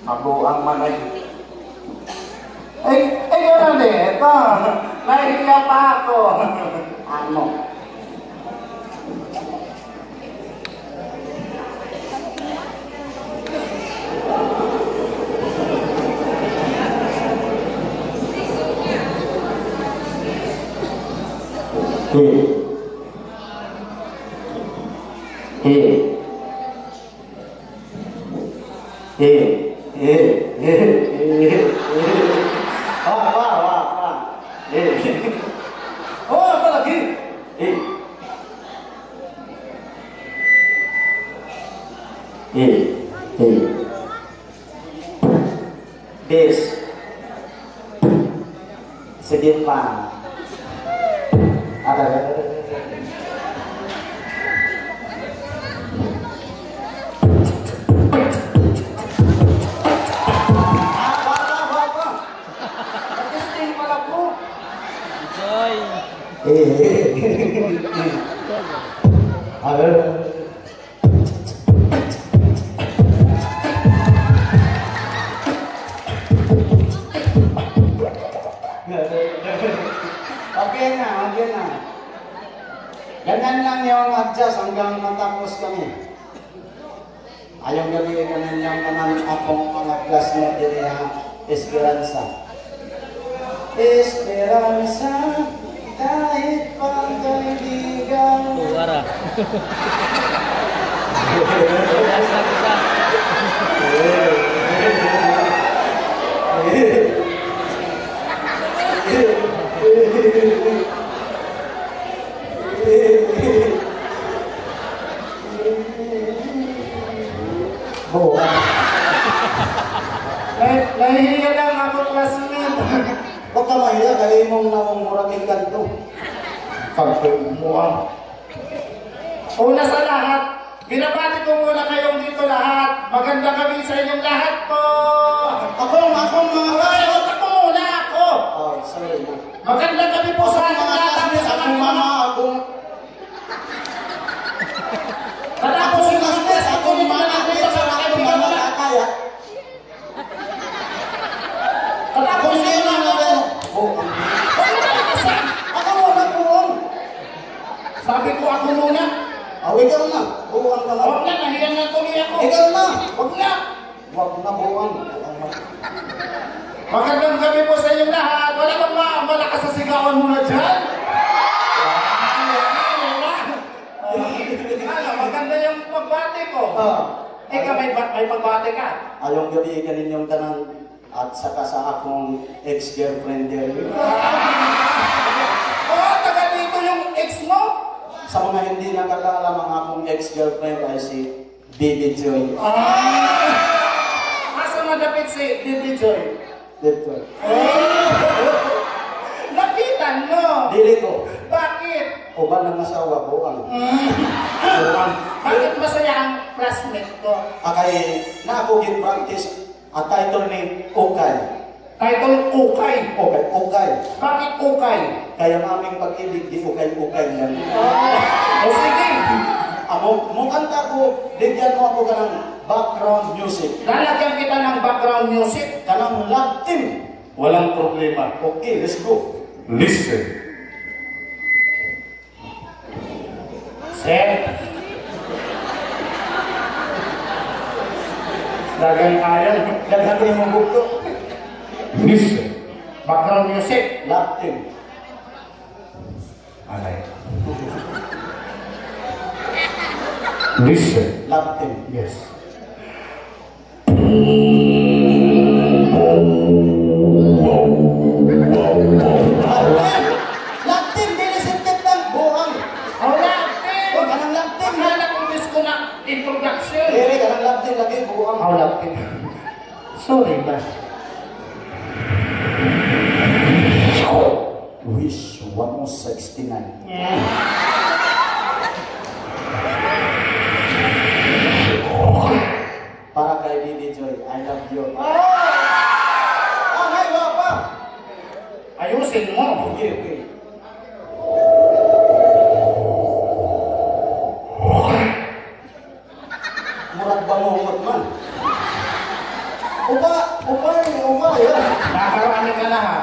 Mabuang man ay gano'n eh, ito, nahihiya pa ako. Ano? Oh, apa lagi? Des. Sedih pan. Ada. Okay na. Ganyan lang yung adjust hanggang matapos kami. Ayaw gabi kanin yung naman akong mga classmate din Esperanza. Esperanza, kahit pang kaibigan. Suara. Nahihiya lang ako classmate. Huwag ka mahiya, dahil mong namumurating ganito. Pagpumuang. Una sa lahat, binabati ko muna kayong dito lahat. Magandang gabi sa inyong lahat po. Ako muna. Oh, sorry na. Magandang gabi po sa ating lahat. Ako mga ako. Tatapusin ko sa ako ni mga nakita sa kaibigan mo na kaya. Tatapusin ko na ako. Ako muna po. Sabi ko ako muna. Ikaw na. Buwan ka na. Huwag na, nahiyan na tuloy ako. Ikaw na. Huwag na. Huwag na buwan. Magandang gabi po sa inyong lahat. Wala bang malakas sa sigawan muna dyan? Maganda yung pagbati ko. Ikaw may pagbati ka. Ayong gabi kanin yung tanang at saka sa akong ex-girlfriend din. Tagal dito yung ex mo? Sa mga hindi nakakaalam ang akong ex-girlfriend ay si Bibi Joy. Asa madapit si Bibi Joy? Dito. Lapitan mo? Dili ko. Bakit? Uban ng masawa ko ang. Bakit masaya ang classmate ko? Kay na ako gin-practice ang title ni Ukay. Title Ukay? Ukay. Bakit Ukay? Kaya aming pag-ibig di Ukay-Ukay yan. O sige. Mong kanta ko, bigyan mo ako ka ng background music. Lalagyan kita ng background music? Kanang Latin. Walang problema. Okay, let's go. Listen. Set. Dagang kaya, dagang ko yung bukto. Listen. Background music, Latin. Alay. Listen. Latin. Yes. buang. Lapit. Sorry ba? Wish 169. Para kay Didi Joy, I love you. Ay, wapa! Ayusin mo. Okay. Murag bangungot man. Uma, yan. Nakarami ka na ha.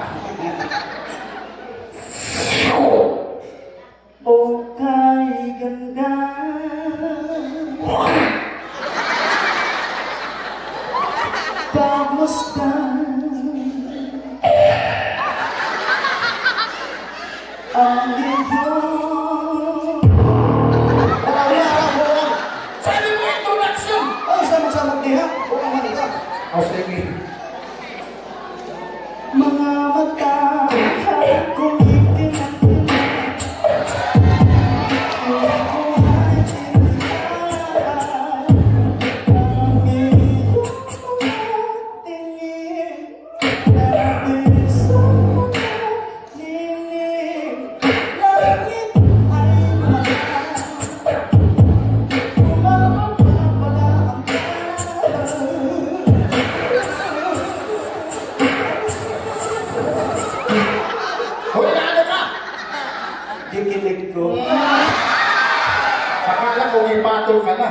Okay, ganda. Kamusta? Ang iyong Sabi mo introduction! ay, sama-sama diha. Bukan man ika. Sige. Mga mata kung ikinang kikinig ko. Akala ko may battle ka na.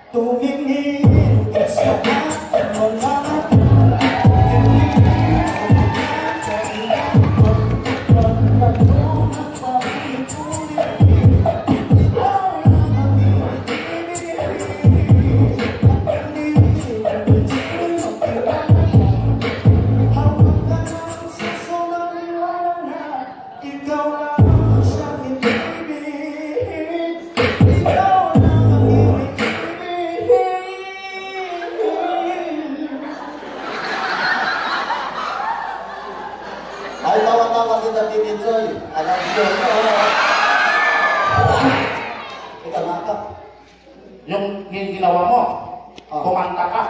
Tumingin ka sa aking mga ay tawa-tawa kita Didi Joy. Alam niyo. Ikaw nga. Yung ginawa mo, kumanta ka.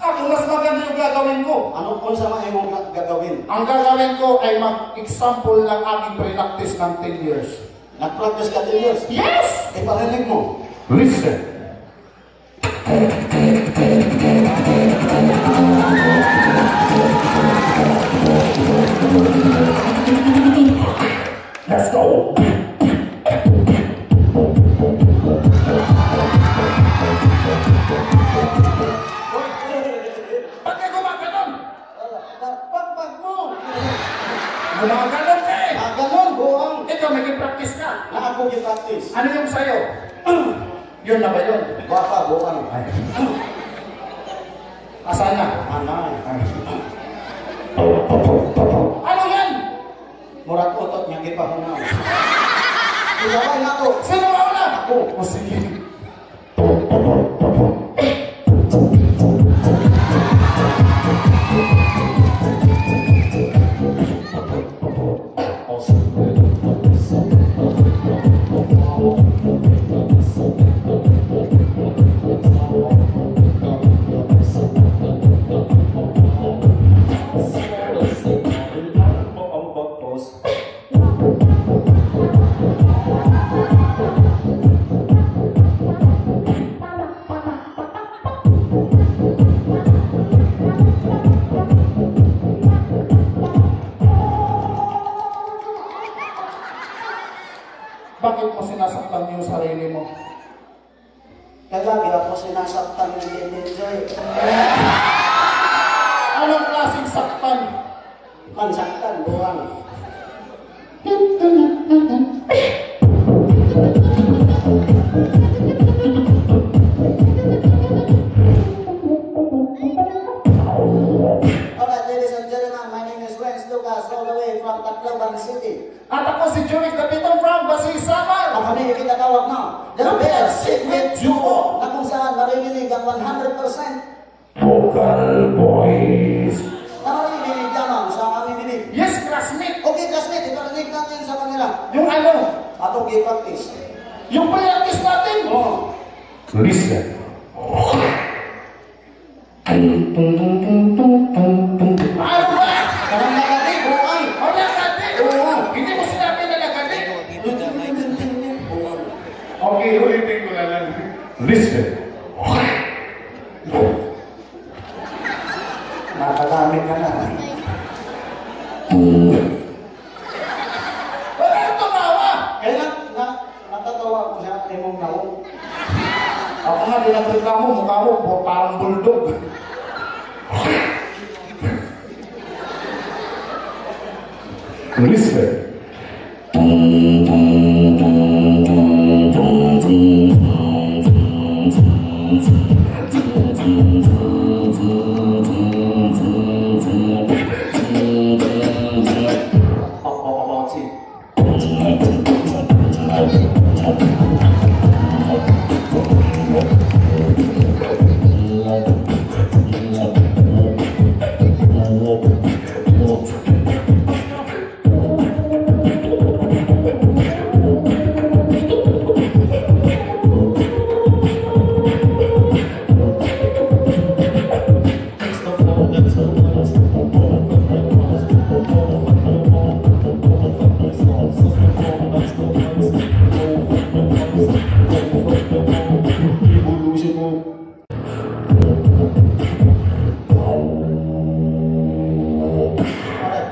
Ako, mas maganda yung gagawin ko. Ano kung sa mga imong gagawin? Ang gagawin ko ay mag-example ng aking practice ng 10 years. Nag-practice ka 10 years? Yes! Iparinig mo. Listen. Let's go! Ba't ka gumaganon? Pagpag mo. Gumaganon ka eh! Ganon, buang. Ikaw, nag-practice ka. Na ako gi-practice. Ano yung sayo? Yun na ba yun? Wapa, buang. Asan na? Anay. Ano yan? Murag utot niya gipahunaw. Ilaway na ako. Sino ba una? Ako. O sige. Bakit mo sinasaktan yung sarili mo? Kaya lagi ako sinasaktan ng Didi Joy. Anong klaseng saktan? Mansaktan, buang. Alright, ladies and gentlemen, my name is Renz Lucas, all the way from Tacloban City. At ako si Jurik Dapiton from Basisaman. Ang kami ikinatawag na The Best Secret Duo na kung saan marinig ang 100% Vocal Boys. na marinig lamang sa aming dinig. Yes, classmate. Okay, classmate, iparinig natin sa kanila. Yung ano? Ato gi-practice. Yung pre-artist natin. Oh. Listen. Ano ba? Karang nagadi, buhay. O nagadi? Oo. Hindi mo sinabi na nagadi. Okay, ulitin ko na lang. Listen. Nakagamit ka na. Wala ka tumawa. Kaya natatawa ko siya kay mong naong. Ako nga, dinagreklamo, mukha mo, parang bulldog. Listen.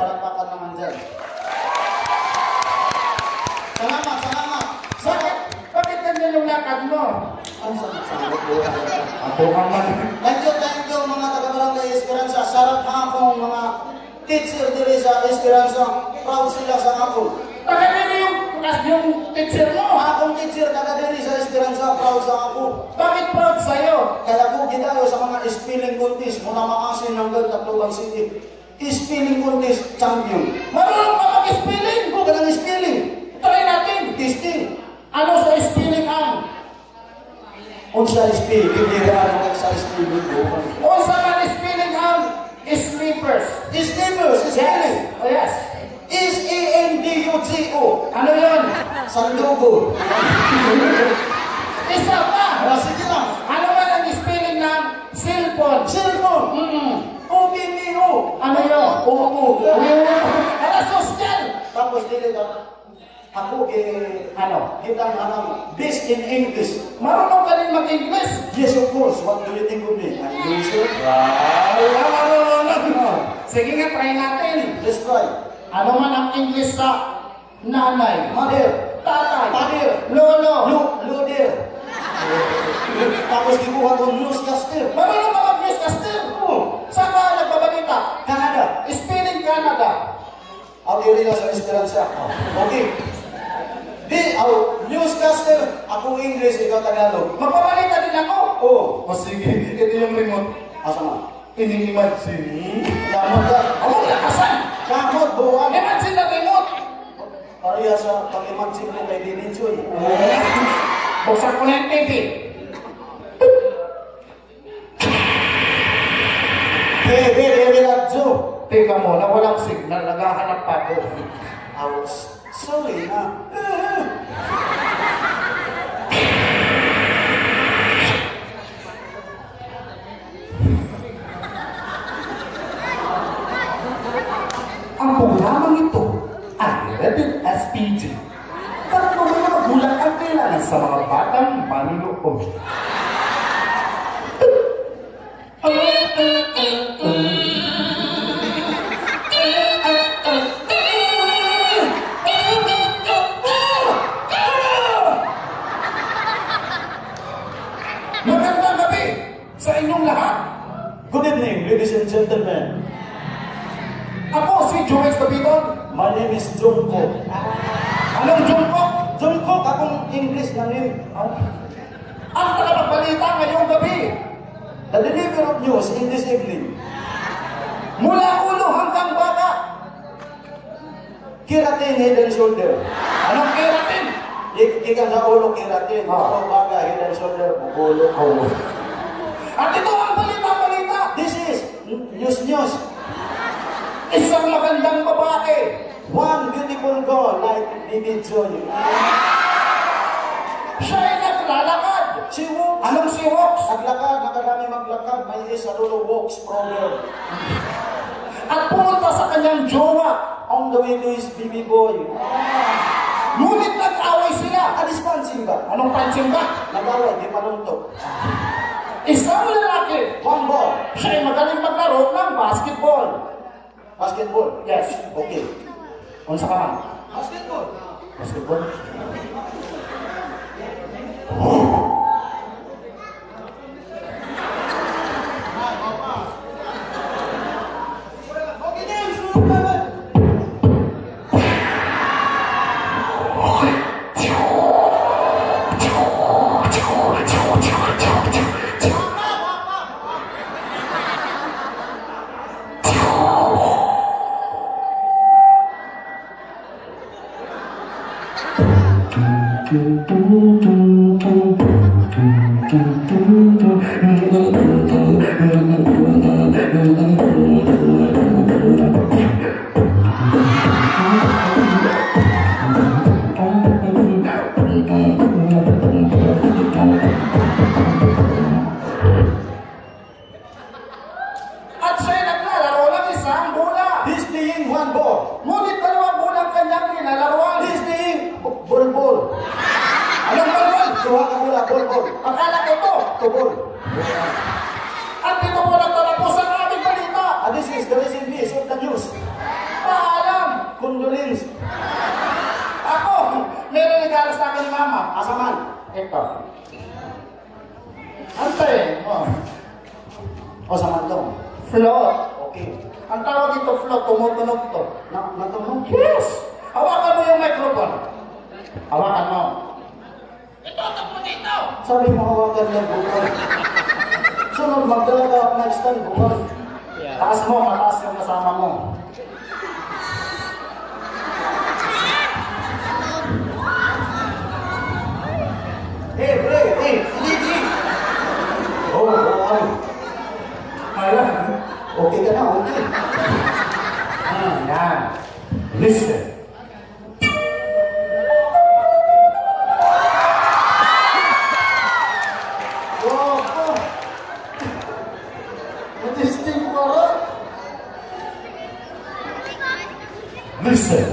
Palakpakan naman dyan. Salamat. Bakit ganyan yung lakad mo? Ang sangat-sangat po. Ako ka man. Thank you mga taga-barangay Esperanza. Sarap ka akong mga teacher diri sa Esperanza. Proud sila sa ako. Bakit yun yung teacher mo? Akong teacher taga-diri sa Esperanza. Proud sa ako. Bakit proud sa'yo? Kaya ko ginayo sa mga spelling contest mula Maasin hanggang Tacloban City. Spelling contest champion. Marunong ka mag-spelling? Ko ka ng spelling. Try natin. Testing. Ano sa spelling ang? Unsa spelling? Hindi ka sa spelling ko. O sa man spelling ang? Sleepers. Sleepers. Spelling. Oh yes. Sandugo. Ano yun? Sandugo. Isa pa. Sige lang. Ano man ang spelling ng cellphone? Cellphone. OBMO. Ano yun? Oo. Ano social? Tapos dili ka. Ako Ano? kita ng best in English. Marunong ka rin mag-English? Yes, of course. What do you think of me? I'm loser. Marunong. Sige nga, try natin. Let's try. Ano man ang English sa nanay? Mother. Tatay? Mother. Lolo? Luder. Tapos kinuha ko newscaster. Marunong ka mag-newscaster? Oo. Saan ka nagbabalita? Canada. Spelling Canada. Ako rin sa Esperanza. Okay. Newscaster. Ako English, ikaw Tagalog. Magbabalita din ako? Oo. O sige, ito yung remote. Asa nga? Ini-imagine. Kamot ka. Ako lakasan! Kamot, buwan. Imagine na remote! Pareha sa pag-imagine ko kay Dininjoy. Buksan ko na yung TV. Bebe, Radyo. Teka mo, walang signal, naghahanap pa ako. Sorry na. Ang programang ito ay rated SPG. Tatlo mga magulang ang kailangan sa mga batang manunood. Magandang gabi sa inyong lahat. Good evening, ladies and gentlemen. Ako si Joel Stabiton. My name is Jungkook. Anong Jungkook? Jungkook, akong English na name. Ang tagapagbalita ngayong gabi. The delivery of news in this evening. Mula ulo hanggang baba. Keratin, head and shoulder. Anong keratin? Ikan sa ulo, keratin. Ako, baga, head and shoulder, ulo. At ito ang balita-balita. This is news. Isang magandang babae. One beautiful girl like Bibi Joy. Siya ay naglalakad Si Walks. Anong si Hawks? Naglakad, nakadami maglakad, may isa dulo Walks problem. At pumunta sa kanyang jowa. On the way to his baby boy. Ngunit nag-away sila. Dispensing ba? Anong pansin ba? Nag-away, di panuntok. Isang lalaki. One ball. Siya ay magaling maglaro ng basketball. Basketball. Yes. Okay. Unsa ka man? Basketball. Basketball? At siya'y naglalaro ng isang bola. He's playing one ball. Ngunit dalawang bola ang kanyang linalaruan. He's playing ball. Anong balbal? Duha ka bola, ball. Akala ko ito. To ball. At dito po nagtatapos ang aming balita. And this is the recent news of the news. Paalam. Condolence. Ako, meron regalo sa akin ni Mama. Asaman. Ito. Antay. O saman to. Float. Okay. Ang tawag dito float, tumutunog to. Natunog? Yes! Hawakan mo yung microphone. Hawakan mo. Itutok mo dito! Sabi mo hawakan lang bukal. Sunod magdala ka next time bukal. Taas mo, mataas yung kasama mo. Hindi. Oh, bukal. Hala. Okay ka na, okay. Yan. Listen. Wow. Matisting para. Listen.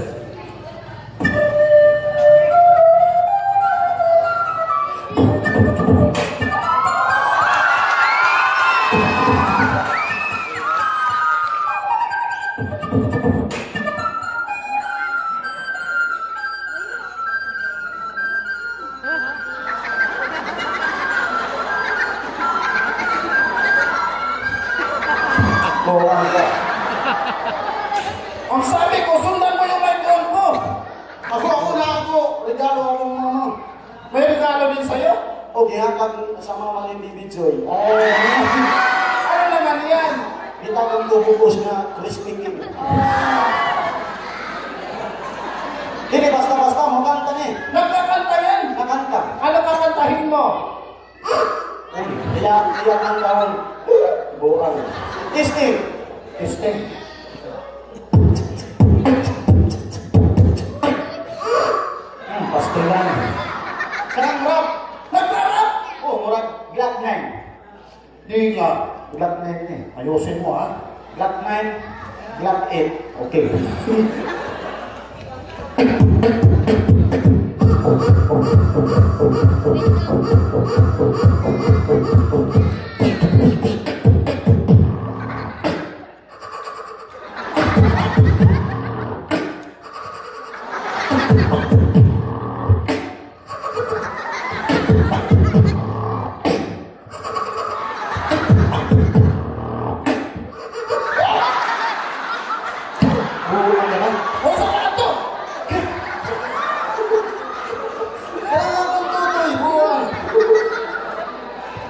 Bawang ka. Ang sabi ko, sundan mo yung microphone ko. Ako. Regalo akong mama. May regalo din sa'yo? O, gihakag sa mama ni Bibi Joy. Ano naman yan? Gitagang bubukos na crispy cake. Hindi, basta, magkanta ni. Nagkakanta yan. Nakanta. Ano kakantahin mo? Iyak ng kawan. Buang. Testing. Testing. Pastilan. Karang rap. Nagrarap! Oh, murag Glock 9. Di nga. Glock 9 ni. Ayusin mo ha. Glock 9, Glock 8. Okay. Buulan ka na. O sa kanto! Kailangan kong tutoy, buwan.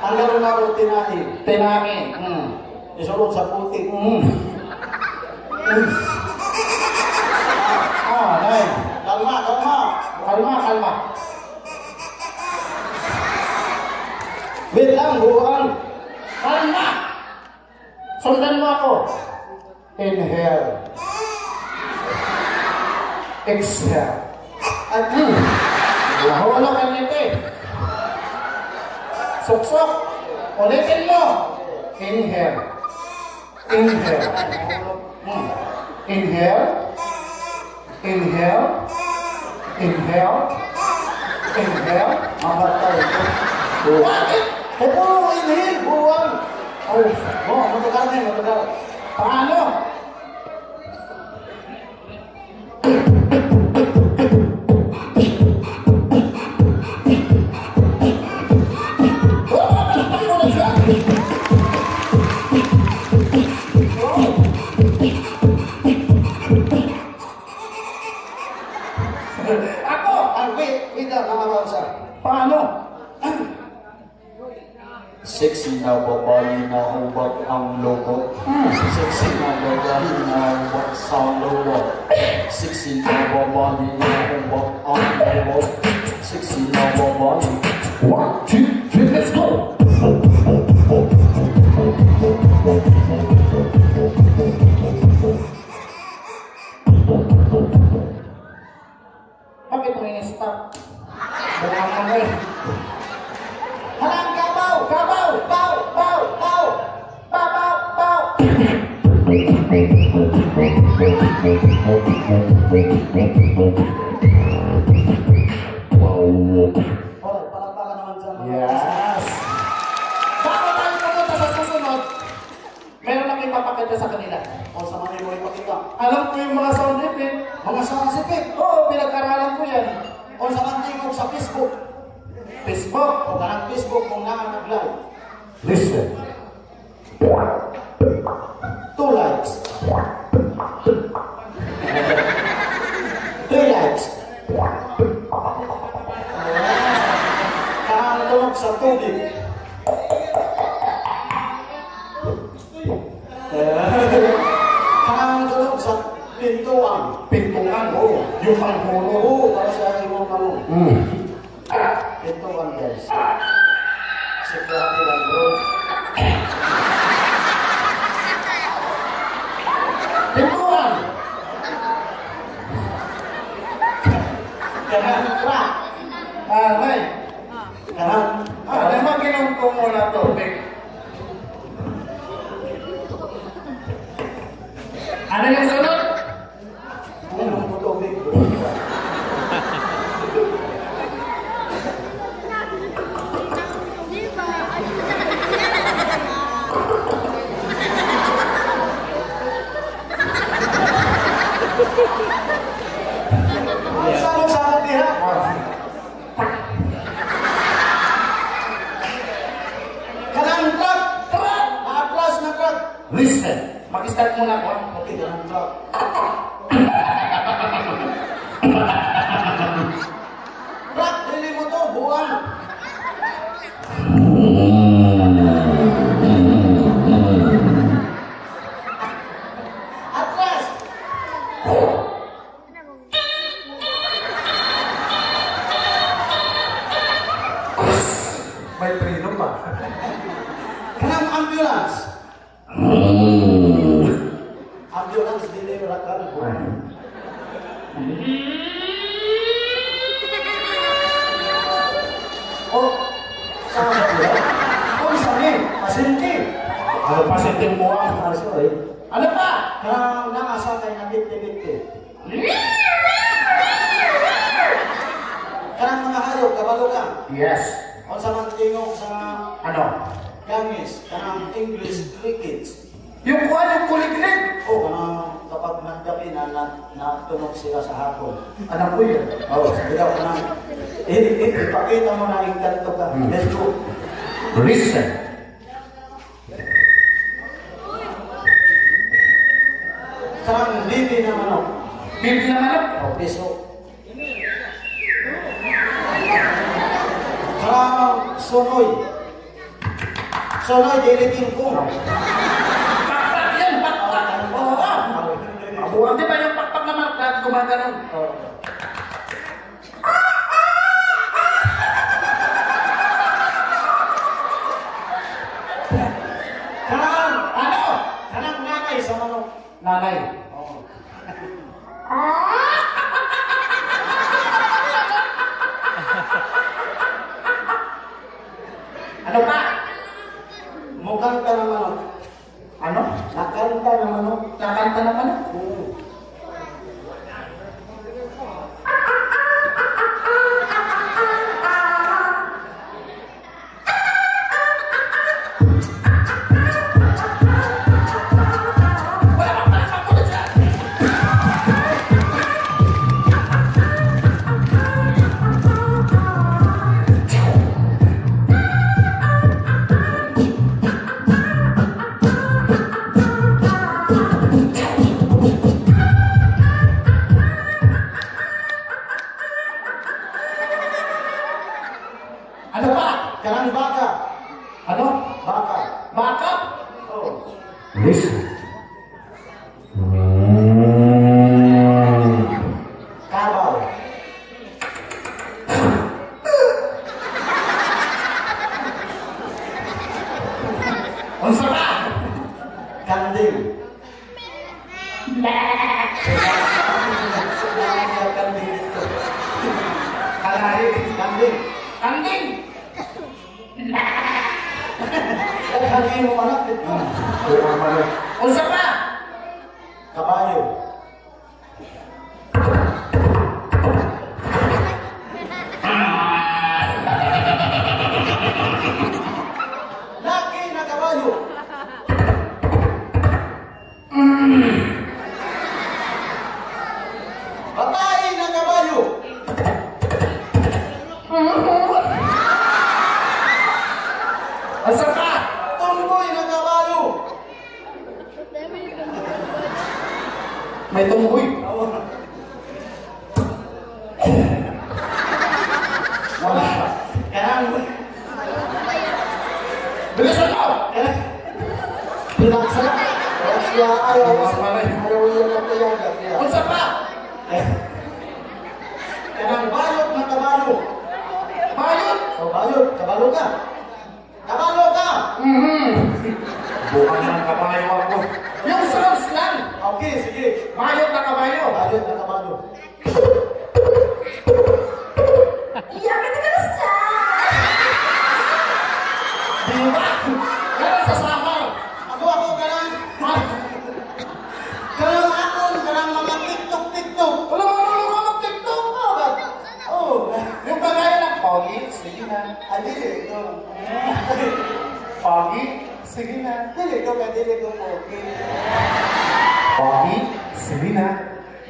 Ang laro-laro tinahin. Tinahin. Isulod sa puti. Nay. Kalma. Kalma. Wait lang, buwan. Kalma! Sundan mo ako. Inhale. Exhale. At Wala ka ngiti. Suksok. Ulitin mo. Inhale. Inhale. Inhale. Inhale. Inhale. Inhale. Mabatay ito. Bakit? Ito, inhale, buwan. Oh, Matagal na yun, matagal. paano? Ako! Wait lang, nakabasa. Paano? Sexy na babae na hubad ang lobot. Sexy na babae na hubad sa lobot. Sexy na babae na hubad ang lobot. Sexy na babae. 1, 2, 3, let's go! Bakit mo in-stop? Bukan ka rin. Halang kabaw! Kabaw! Baw! Baw! Baw! Babaw! Baw! Alright, palakpakan naman dyan. Yes! Bago tayo pumunta sa susunod, meron lang ipapakita sa kanila. O sa mga mo ipakita. Alam ko yung mga sound effect. Mga sasipit. Oo, pinag-aralan ko yan. O sa mantingog sa Facebook. Facebook. O kanang Facebook kung nag-live. Listen. 2 likes. 3 likes. Kanang tunog sa tubig. Kanang tunog sa pintuan. Pintungan. Oo. Yung panghulo. Oo, para sa imong kamo. Ah. Pintuan guys. Security lang bro. Pintungan. Kanang crack. May. Kanang Alam mo, ginungtong mo na tubig. Ano yung sunod? anong tubig. Ang sabog diha. Kanang truck. Atlas na truck. Listen. Mag-start muna ko. Okay, kanang truck. Truck, dili mo to, buwan. Atlas. May preno pa. Kanang ambulance. Ambulance, dili rakal. Oh, sama dia. Oh, sorry, pasinti. Ano pa sa mo ang? Ah, sorry. Ano pa? Kanang nangasa kay na 50-50. Kanang mga hayop, kabalo ka. Yes. O sa mantingog sa Ano? gangis, kanang English crickets. Yung kuha, yung kuliglig. O kanang kapag nagdapi na natunog sila sa hapon. Ano po yun? Oh, sabi daw kanang ipakita mo na yung ganito ka. Let's go. Listen. Kanang bibi na manok. Bibi na manok. O piso. Kanang sonoy. Sonoy, dilitin ko. Pakpak yan, pakpak. Oo. Abuhan di ba yung pakpak na markat gumaganon? Kanang, Ano? kanang nanay sa manok. Nanay. Oh. Ano Ano pa? Mukhang ka ng manok. Ano? Nakanta ng manok. Nakanta naman? Ano pa? Karang baka. Ano? Baka. Baka? Oh. Listen. Kabaw. Unsa pa? Kanding. Kanding dito. Kalahit. Kanding. Kambing. Kanding mo anak dito. Unsa pa? Kabayo. Laki na kabayo. Babae na kabayo. Unsa pa? Tumboy na kabayo. May tunggoy. Wala pa. Karang Bilisan mo! pinaksa. Siya ayaw yung nagtayaga. Unsa pa? Karang balot na kabayo. Bayot. O balot, kabalo ka. Kabalo ka. Bukan ng kabayo ako. Yung sounds lang. Okay, sige. Bayot na kabayo. Balot na kabayo. Diba? Ganun sa samaw. Ako karang. Karang mga TikTok. Wala mo marunong ka mag-tiktok. Oh, Yung kagaya ng Pogi, sige na. adili ito. Pogi, sige na. Dili ito, kadili ito po. Pogi, sige na.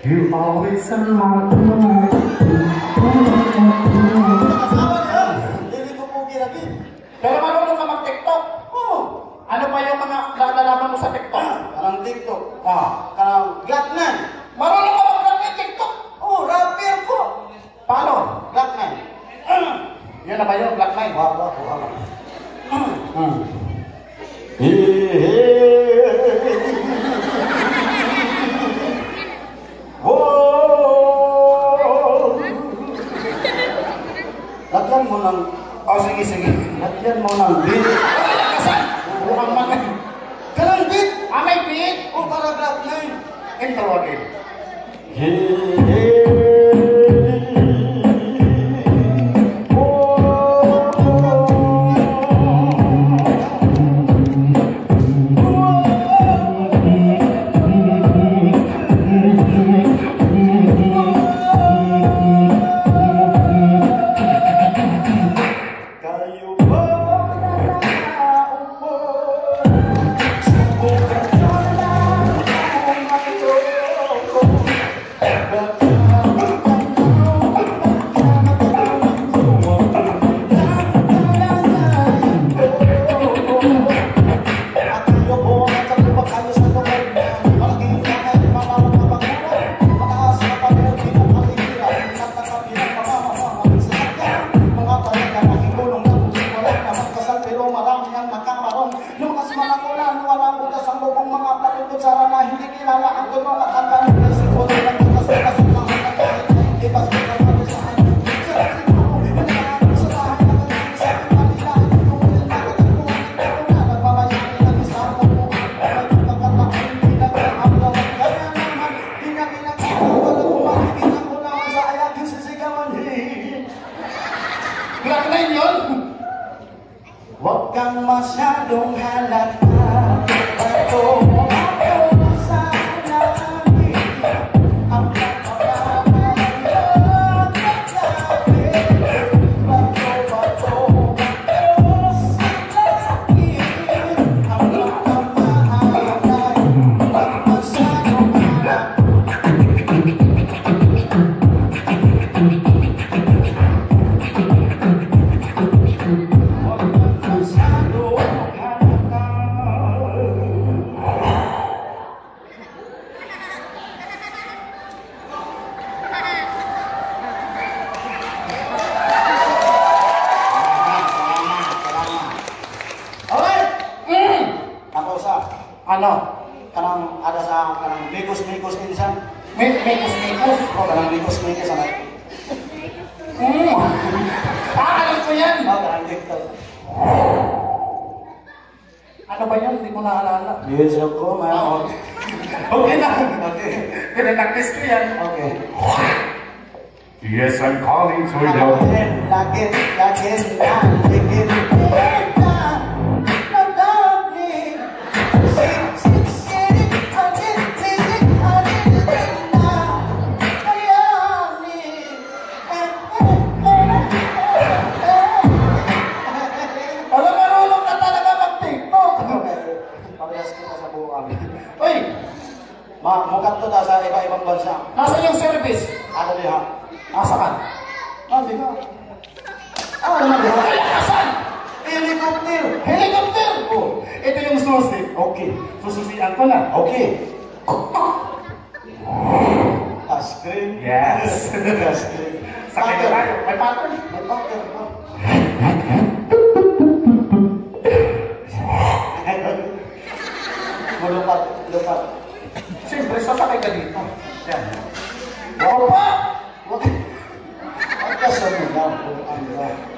You always somehow know. Kasama niya. Dili ko po ginagin. Pero marunong ka mag-tiktok. Oh, Ano pa yung mga nalalaman mo sa TikTok? karang TikTok. Ah. Karang Glockman. Marunong ka mag-vlog ng TikTok. Oh, rapper ko. Paano? Glockman. Yun na ba yun? Black Line? Wala. Lagyan mo ng... Oh, sige. Lagyan mo ng beat. Kasan? Bukan man. Karang beat. May beat. O para Glockman. Intro again. Kayo ba naupo? Subukan nyo lang kung matulog. Black Line yun? Wag masyadong halata. Bato ako sa langit, ang pagkakalayo at pagkabi. Bato ako sa langit, ang pagkakalayo at masyadong halata. Ano? Kanang ada sa kanang mikos-mikos insan. Mikos-mikos? O kanang mikos-mikos ano? Alam ko yan! Kanang TikTok. Ano ba yan? Hindi ko naalala. Yes, ko, mayroon. Okay na. Okay. Pinag-test ko yan. Okay. Yes, I'm calling to you. Lagit na ligit na nadami. Siksik, alit na kayani. Alam, marunong ka talaga mag-TikTok. Parehas kita sa buong kami. Uy, Mukat to ta sa iba-ibang bansa. nasa yung service? Ano diha? Nasa ka? Ano diha? Ano diha? Ay, asan? Helicopter! Helicopter! Oh. Ito yung susi. Okay. Sususian ko na. Okay. Touchscreen? Yes. Touchscreen. Sakay na tayo. May pattern. May pattern pa. Lupat. Siyempre, sasakay ka dito. Yan. Wako pa! Ang kasunod na.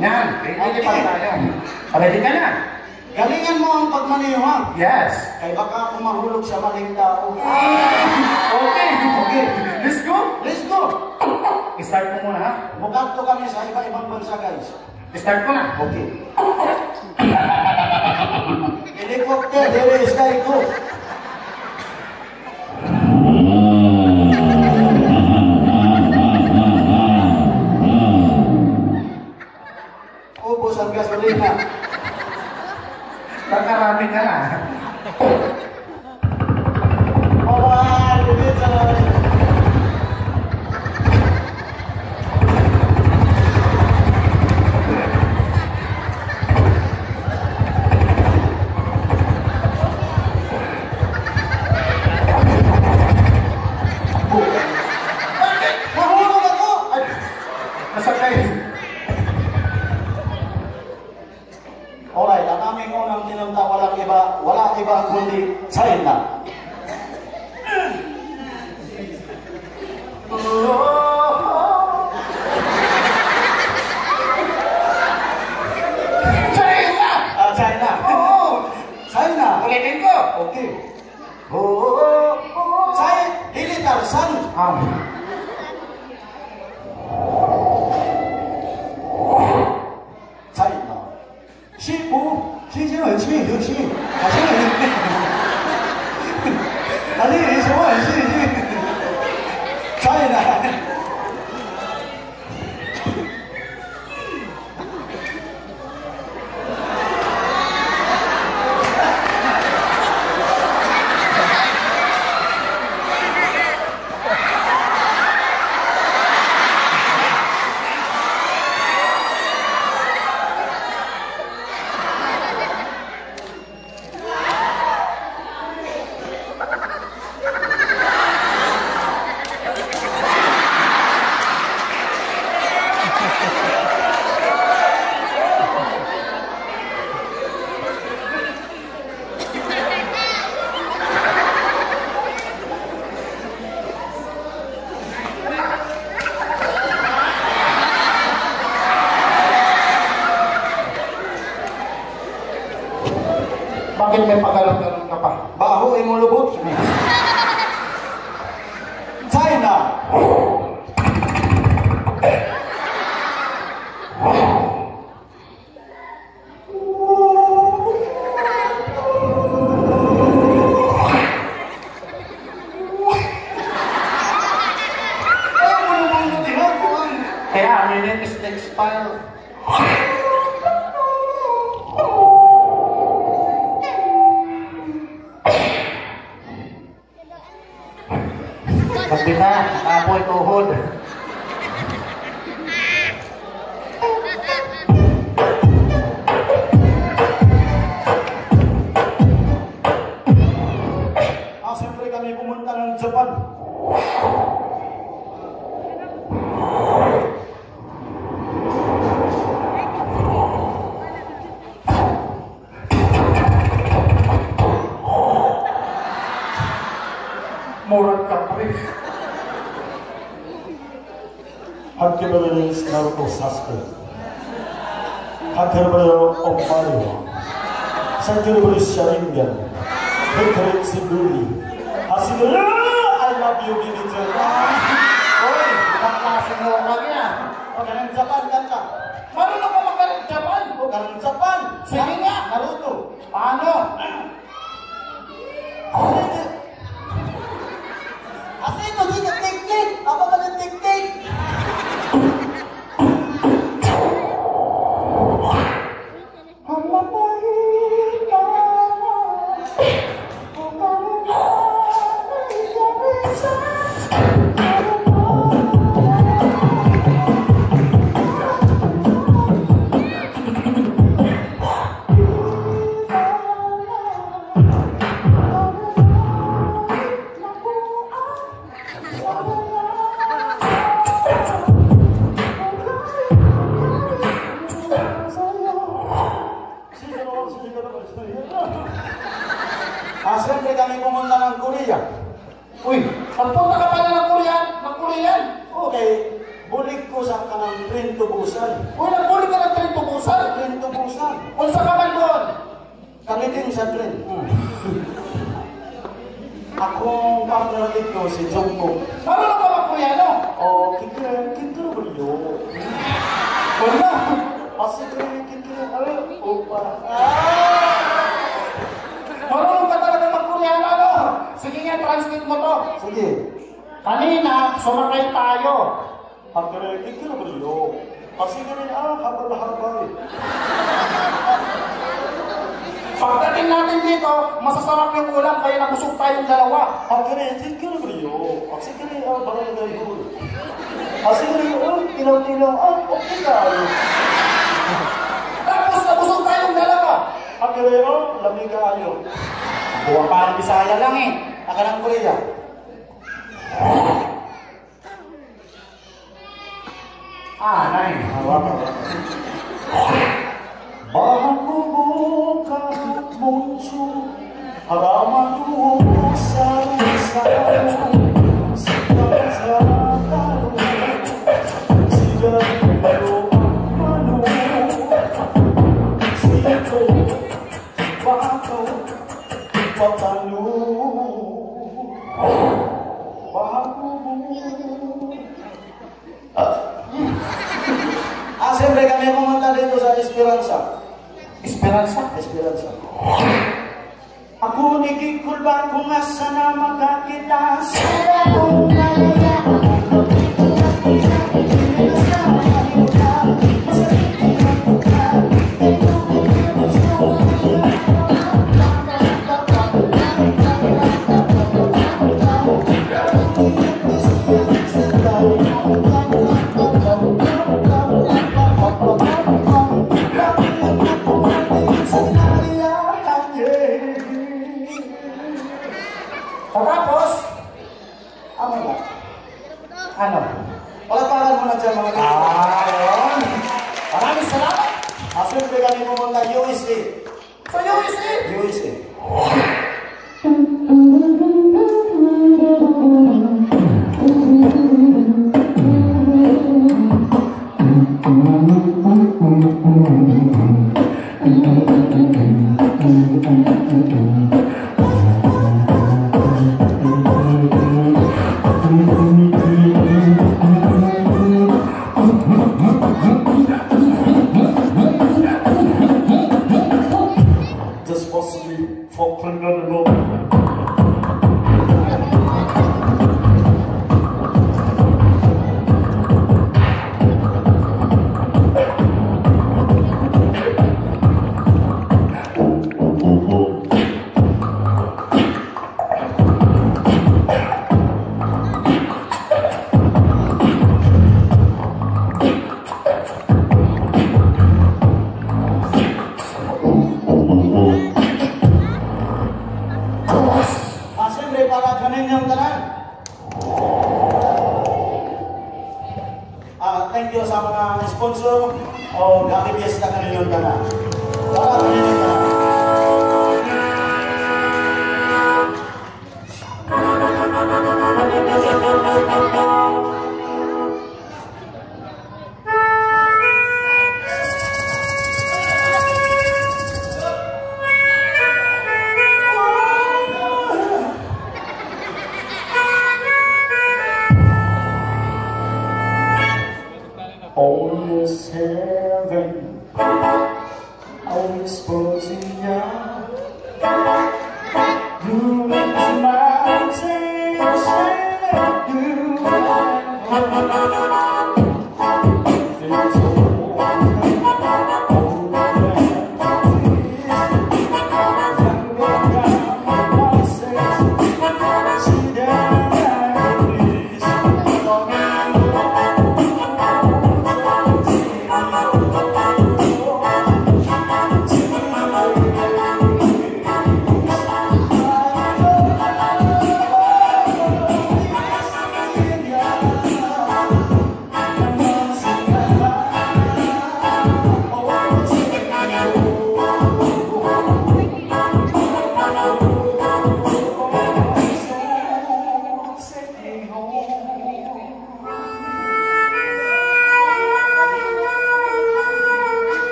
Yan. Ready pa tayo. Ready ka na? Galingan mo ang pagmaniho. Yes. Kay baka kumahulog sa maling tao. Okay. Okay. Let's go. Let's go. Start mo muna, ha? Mukat to kami sa iba-ibang bansa, guys. Start ko na. Okay. Helicopter, there is sky go. Ubos ang gasolina. Nakarami ka na. Alright, dito na. Nahulog ako! Ay, Nasakay. alright, ang aming unang tinunta wala iba kundi China. China! China. Oo! China. Ulitin ko. Okay. China. Dili Tarzan. China. 心情很轻，很轻，好像很，好像什么很轻，China。Bakit may paggalong-galong ka pa? Baho ay mo lubot. China. Murag ka pre. 학교를 나르고 사스케 학교를 엄마리와 상교를 샤링견 팩터를 시블리 하시들 I love you 비비죠. Oy, naklaseng mo kanya. Magaling Japan kanta. Marunong ka magaling Japan. Magaling Japan. Sige nga. Naruto. Paano? Kasi ito sige teknik. Apa ka ng teknik? Siyempre kami pumunta ng Korea. Uy, pagpunta ka pala ng Korean. Okay, bulik ko sa kanang train to Busan. Uy, nagbuli ka ng train to Busan. Train to Busan. Unsa ka man doon? Kami din sa train. Akong partner dito si Jungkook. Marunong ka mag-Koreano? Oh, kikira beliau. Wala. Pasti kikira opa. Marunong ka talaga mag-Koreano, no? Sige nga, translate mo to. Sige. Kanina, sumakay tayo. Kikira beliau. Pasti habal-habal. Pagdating natin dito, masasarap yung ulam, kaya nabusog tayong dalawa. kikira beliau. Pasti barangay hul. Pasti tilaw-tilaw. Okay tayo. Tapos nabusog tayong dalawa. lamig kayo. Buwan parang Bisaya lang eh. Taka ng Korea. Nay. Bago buka muncul halaman sarung-sarung sekarang sudah malu situ batu patalu bago siyempre kami pumunta dito sa Esperanza. Esperanza? Esperanza. Ako nagigul ba kung asa na magkakita sa kong nalaya. Tapos, ano? Palagpakan mo na dyan mga Ayun. Maraming salamat. Siyempre kami pumunta USA. Sa USA. USA. Just possibly for criminal law. Siyempre para kanin yung tanan. Thank you sa mga sponsor o Gabi Fiesta kanin yung tanan. Para kanin yung tanan.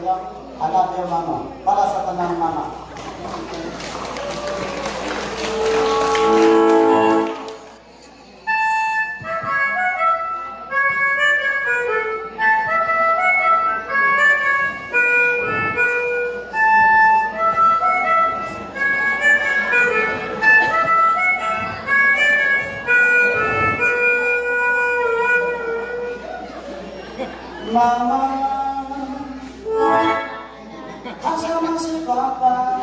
lang. I love you, mama. Para sa tanang mama. Mama, asa man si Papa?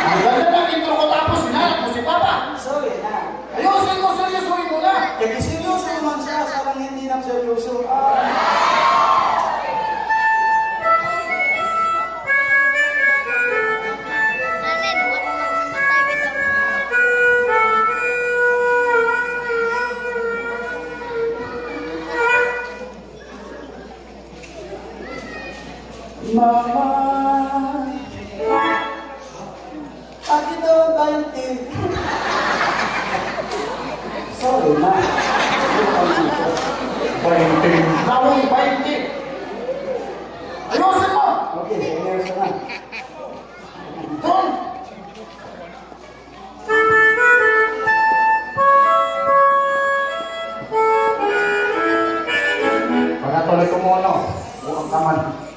Ang ganda ng intro ko tapos hinanap mo si Papa. Sorry na. Ayusin mo, seryosohin mo na. Kaya seryoso naman siya, sarang hindi nang seryoso. Mama, aki daw 20. Sorry na. 20. Nawang 20. Ayusin mo. Okay, seryoso na. Doon. Pagkatuloy ko mo ano, buang kaman.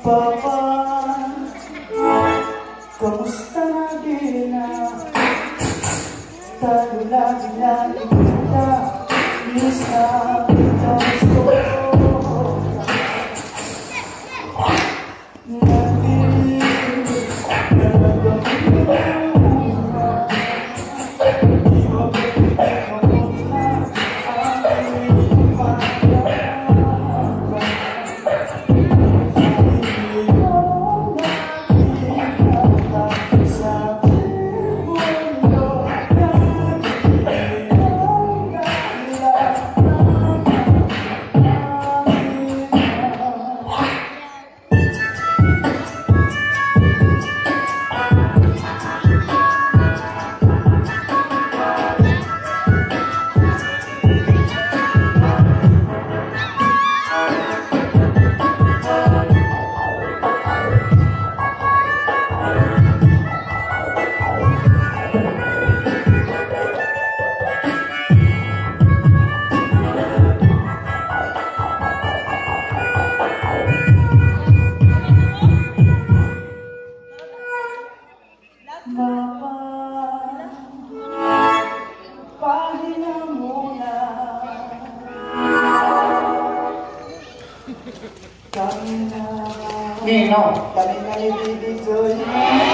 Papa, kamusta na din na? Tayo lagi na kita, isa kita gusto. Mama, pahinga muna. Kami na Nino. ni Bibi Joy.